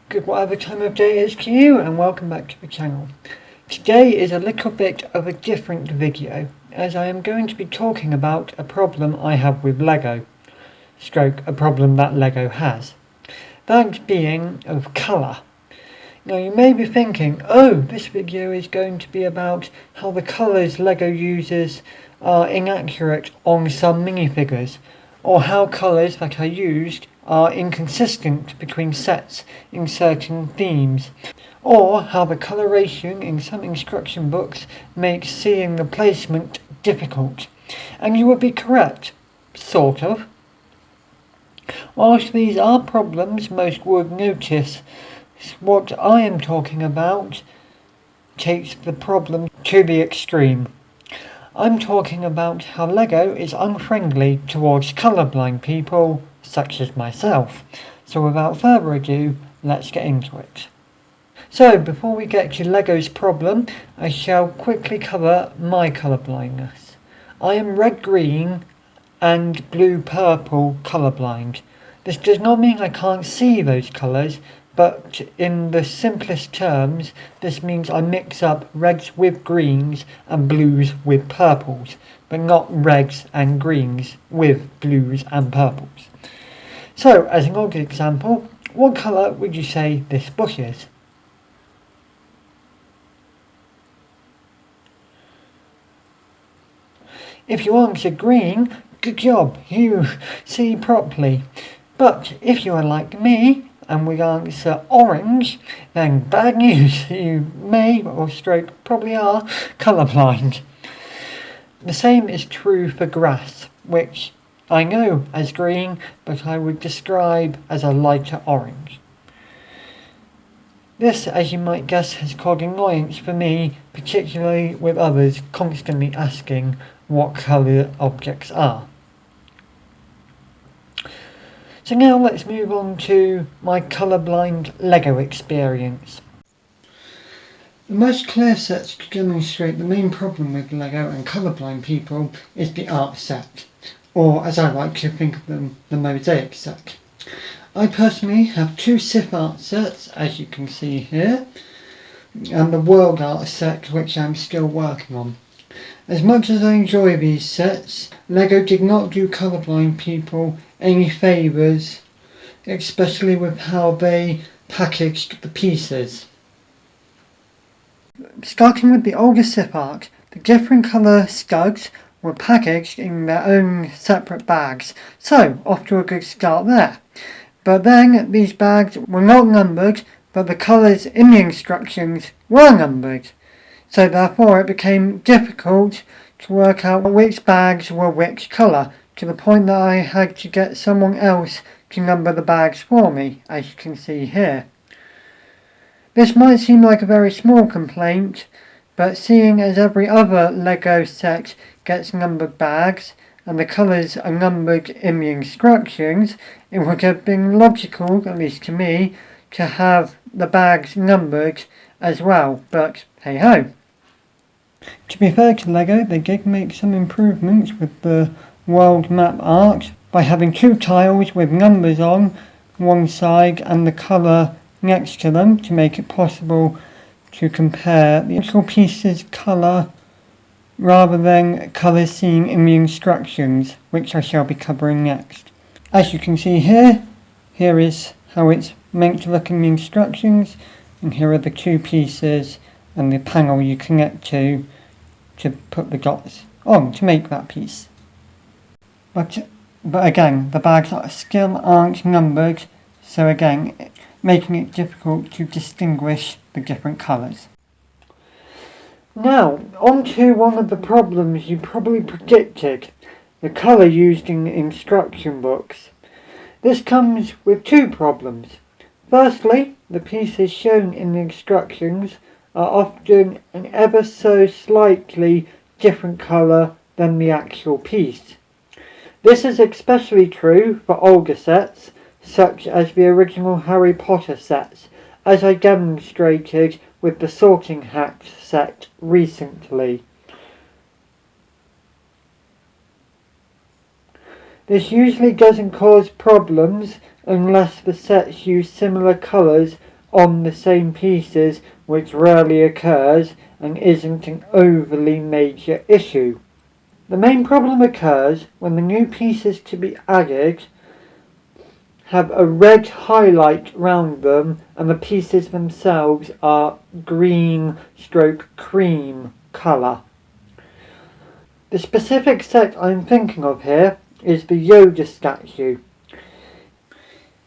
Good whatever time of day it is to you, and welcome back to the channel. Today is a little bit of a different video, as I am going to be talking about a problem I have with Lego. A problem that Lego has. That being of colour. Now you may be thinking, oh, this video is going to be about how the colours Lego uses are inaccurate on some minifigures, or how colours that are used are inconsistent between sets in certain themes, or how the coloration in some instruction books makes seeing the placement difficult. And you would be correct, sort of. Whilst these are problems most would notice, what I am talking about takes the problem to the extreme. I'm talking about how Lego is unfriendly towards colourblind people such as myself. So without further ado, let's get into it. So before we get to Lego's problem, I shall quickly cover my colourblindness. I am red-green and blue-purple colourblind. This does not mean I can't see those colours, but in the simplest terms, this means I mix up reds with greens and blues with purples, but not reds and greens with blues and purples. So, as an old example, what colour would you say this bush is? If you answer green, good job, you see properly. But if you are like me, and we answer orange, then bad news, you may, or probably are, colourblind. The same is true for grass, which I know as green, but I would describe as a lighter orange. This, as you might guess, has caused annoyance for me, particularly with others constantly asking what colour objects are. So now let's move on to my colourblind Lego experience. The most clear set to demonstrate the main problem with Lego and colourblind people is the art set, or as I like to think of them, the mosaic set. I personally have two Sith art sets, as you can see here, and the world art set which I'm still working on. As much as I enjoy these sets, Lego did not do colourblind people any favours, especially with how they packaged the pieces. Starting with the older Sith art, the different colour studs were packaged in their own separate bags, so off to a good start there. But then these bags were not numbered, but the colours in the instructions were numbered. So therefore it became difficult to work out which bags were which colour, to the point that I had to get someone else to number the bags for me, as you can see here. This might seem like a very small complaint, but seeing as every other Lego set gets numbered bags, and the colours are numbered in the instructions, it would have been logical, at least to me, to have the bags numbered as well, but hey ho. To be fair to Lego, they did make some improvements with the world map art by having two tiles with numbers on one side and the colour next to them to make it possible to compare the actual piece's colour rather than colours seen in the instructions, which I shall be covering next. As you can see here is how it's meant to look in the instructions, and here are the two pieces and the panel you connect to put the dots on to make that piece. But again, the bags still aren't numbered, so again, making it difficult to distinguish the different colours. Now, on to one of the problems you probably predicted, the colour used in instruction books. This comes with two problems. Firstly, the pieces shown in the instructions are often an ever so slightly different colour than the actual piece. This is especially true for older sets, such as the original Harry Potter sets, as I demonstrated with the Sorting Hat set recently. This usually doesn't cause problems unless the sets use similar colours on the same pieces, which rarely occurs and isn't an overly major issue. The main problem occurs when the new pieces to be added have a red highlight round them and the pieces themselves are green/cream colour. The specific set I'm thinking of here is the Yoda statue.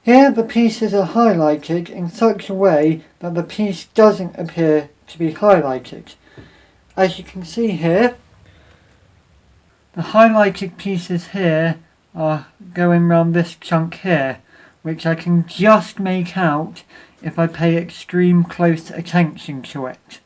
Here the pieces are highlighted in such a way that the piece doesn't appear to be highlighted. As you can see here, the highlighted pieces here are going round this chunk here, which I can just make out if I pay extreme close attention to it.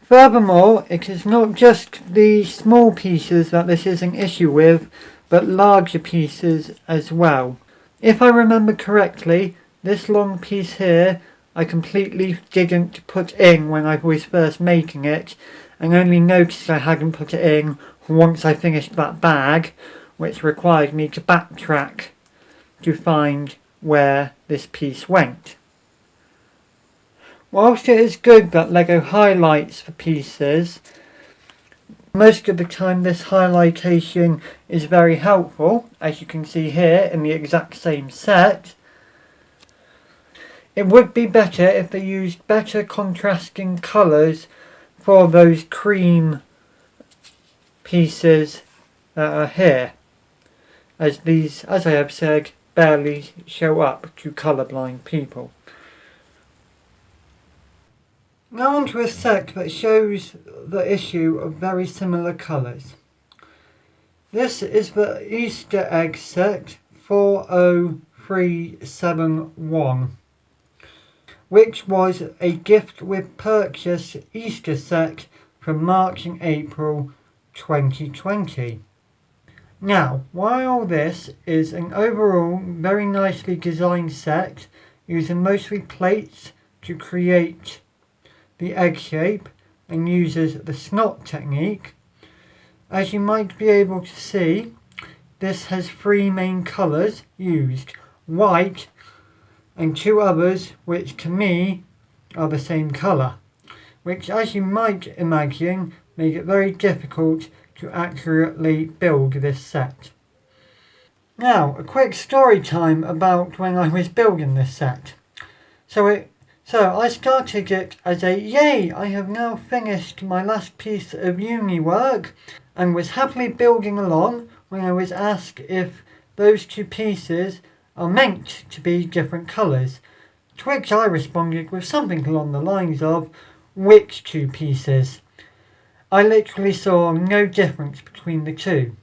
Furthermore, it is not just the small pieces that this is an issue with, but larger pieces as well. If I remember correctly, this long piece here I completely didn't put in when I was first making it, and only noticed I hadn't put it in once I finished that bag, which required me to backtrack to find where this piece went. Whilst it is good that LEGO highlights the pieces, most of the time this highlightation is very helpful, as you can see here in the exact same set. It would be better if they used better contrasting colours for those cream pieces that are here, as these, as I have said, barely show up to colourblind people. Now onto a set that shows the issue of very similar colours. This is the Easter egg set 40371, which was a gift with purchase Easter set from March and April 2020. Now, while this is an overall very nicely designed set, using mostly plates to create the egg shape and uses the snot technique, as you might be able to see, this has three main colours used, white and two others which to me are the same colour, which as you might imagine make it very difficult to accurately build this set. Now, a quick story time about when I was building this set. So I started it as a yay, I have now finished my last piece of uni work, and was happily building along when I was asked if those two pieces are meant to be different colours, to which I responded with something along the lines of, which two pieces? I literally saw no difference between the two.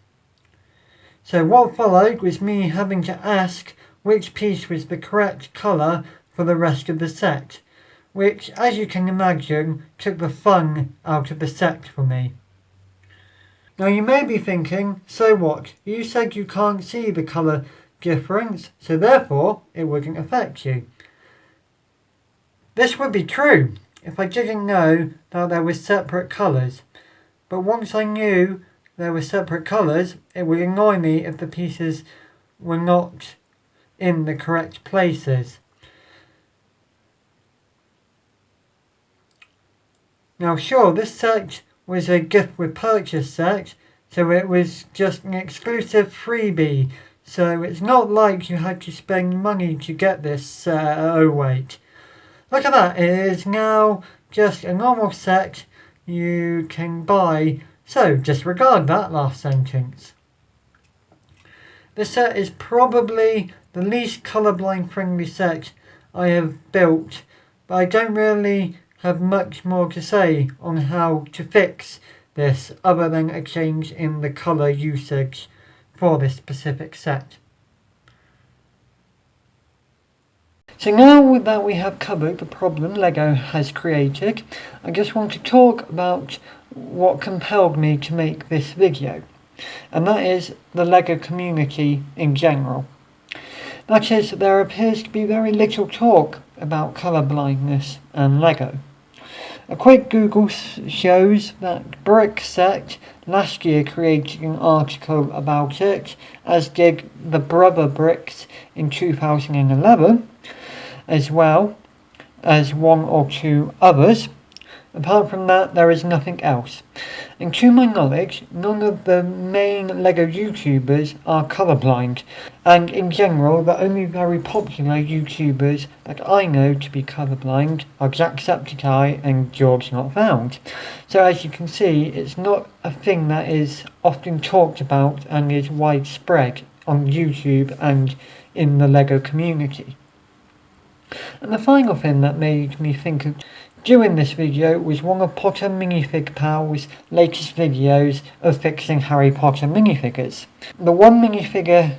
So what followed was me having to ask which piece was the correct colour for the rest of the set, which, as you can imagine, took the fun out of the set for me. Now you may be thinking, so what? You said you can't see the colour difference, so therefore it wouldn't affect you. This would be true if I didn't know that there were separate colours, but once I knew there were separate colours, it would annoy me if the pieces were not in the correct places. Now sure, this set was a gift with purchase set, so it was just an exclusive freebie, so it's not like you had to spend money to get this set. Oh wait, look at that, it is now just a normal set you can buy, so disregard that last sentence. This set is probably the least colourblind friendly set I have built, but I don't really have much more to say on how to fix this other than a change in the colour usage for this specific set. So now that we have covered the problem LEGO has created, I just want to talk about what compelled me to make this video, and that is the LEGO community in general. That is, there appears to be very little talk about colour blindness and LEGO. A quick Google shows that Brickset last year created an article about it, as did the Brother Bricks in 2011 as well, as one or two others. Apart from that, there is nothing else. And to my knowledge, none of the main LEGO YouTubers are colourblind. And in general, the only very popular YouTubers that I know to be colourblind are Jacksepticeye and Georgenotfound. So as you can see, it's not a thing that is often talked about and is widespread on YouTube and in the LEGO community. And the final thing that made me think of doing this video was one of Potter Minifig Pal's latest videos of fixing Harry Potter minifigures. The one minifigure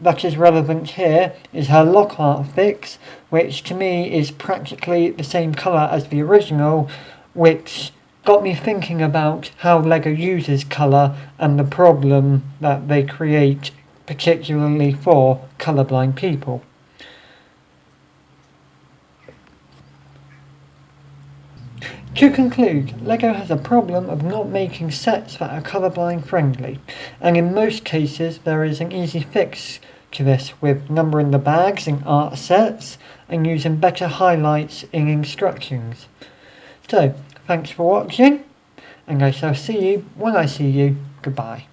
that is relevant here is her Lockhart fix, which to me is practically the same colour as the original, which got me thinking about how LEGO uses colour and the problem that they create, particularly for colourblind people. To conclude, LEGO has a problem of not making sets that are colourblind friendly, and in most cases there is an easy fix to this with numbering the bags in art sets and using better highlights in instructions. So, thanks for watching, and I shall see you when I see you. Goodbye.